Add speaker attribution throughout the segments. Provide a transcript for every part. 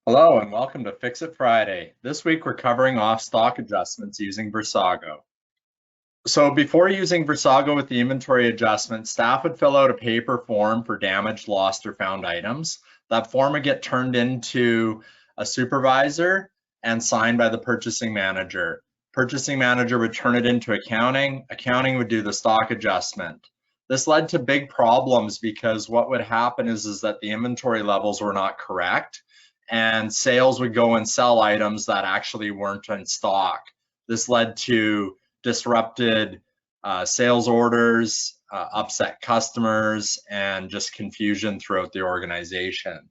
Speaker 1: Hello and welcome to Fix It Friday. This week we're covering off stock adjustments using Versago. So before using Versago with the inventory adjustment, staff would fill out a paper form for damaged, lost, or found items. That form would get turned into a supervisor and signed by the purchasing manager. Purchasing manager would turn it into accounting. Accounting would do the stock adjustment. This led to big problems because what would happen is that the inventory levels were not correct and sales would go and sell items that actually weren't in stock. This led to disrupted sales orders, upset customers, and just confusion throughout the organization.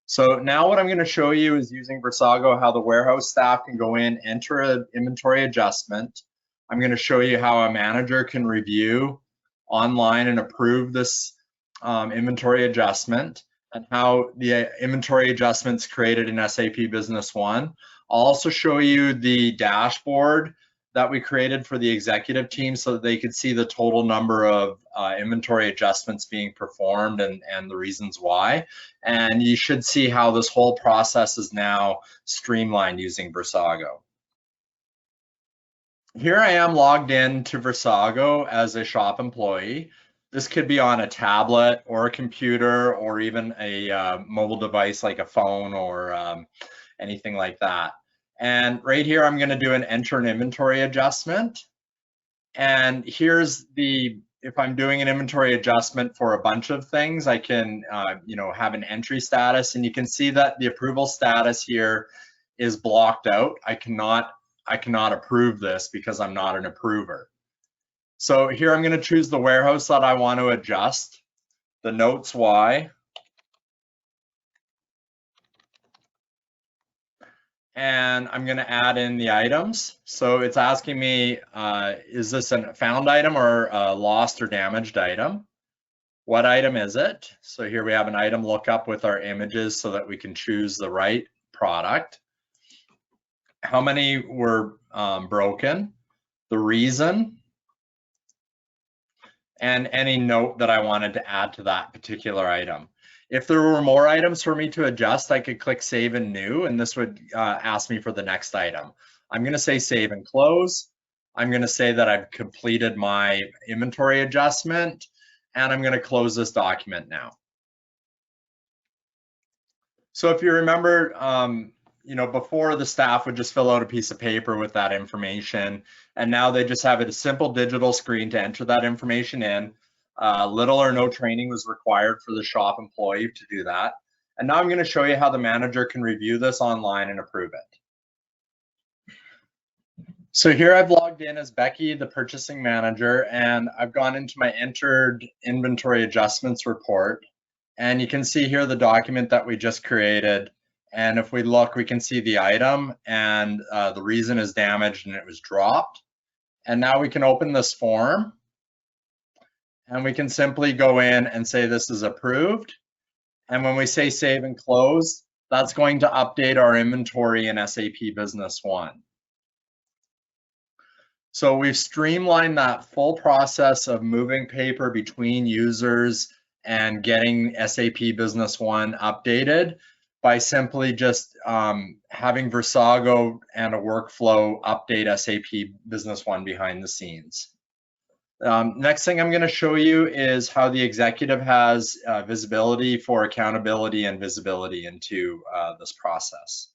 Speaker 1: So now what I'm going to show you is using Versago how the warehouse staff can go in, enter an inventory adjustment. I'm going to show you how a manager can review online and approve this inventory adjustment, and how the inventory adjustments created in SAP Business One. I'll also show you the dashboard that we created for the executive team so that they could see the total number of inventory adjustments being performed and the reasons why. And you should see how this whole process is now streamlined using Versago. Here I am logged in to Versago as a shop employee. This could be on a tablet or a computer or even a mobile device like a phone or anything like that. And right here, I'm going to do an enter an inventory adjustment. And here's if I'm doing an inventory adjustment for a bunch of things, I can have an entry status, and you can see that the approval status here is blocked out. I cannot approve this because I'm not an approver. So here I'm going to choose the warehouse that I want to adjust, the notes why, and I'm going to add in the items. So it's asking me, is this a found item or a lost or damaged item? What item is it? So here we have an item lookup with our images so that we can choose the right product. How many were broken? The reason, and any note that I wanted to add to that particular item. If there were more items for me to adjust, I could click Save and New, and this would ask me for the next item. I'm going to say Save and Close. I'm going to say that I've completed my inventory adjustment, and I'm going to close this document now. So if you remember, before the staff would just fill out a piece of paper with that information, and now they just have a simple digital screen to enter that information in. Little or no training was required for the shop employee to do that. And now I'm going to show you how the manager can review this online and approve it. So here I've logged in as Becky, the purchasing manager, and I've gone into my entered inventory adjustments report. And you can see here the document that we just created. And if we look, we can see the item and the reason is damaged and it was dropped. And now we can open this form and we can simply go in and say this is approved. And when we say save and close, that's going to update our inventory in SAP Business One. So we've streamlined that full process of moving paper between users and getting SAP Business One updated by simply just having Versago and a workflow update SAP Business One behind the scenes. Next thing I'm going to show you is how the executive has visibility for accountability and visibility into this process.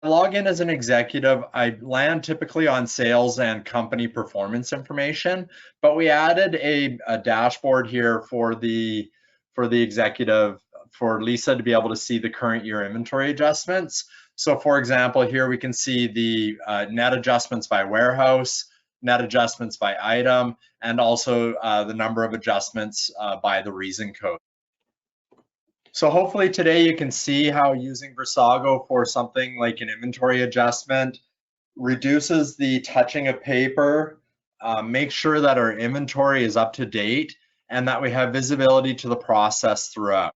Speaker 1: I log in as an executive. I land typically on sales and company performance information, but we added a dashboard here for the executive, for Lisa to be able to see the current year inventory adjustments. So for example, here we can see the net adjustments by warehouse, net adjustments by item, and also the number of adjustments by the reason code. So hopefully today you can see how using Versago for something like an inventory adjustment reduces the touching of paper, makes sure that our inventory is up to date, and that we have visibility to the process throughout.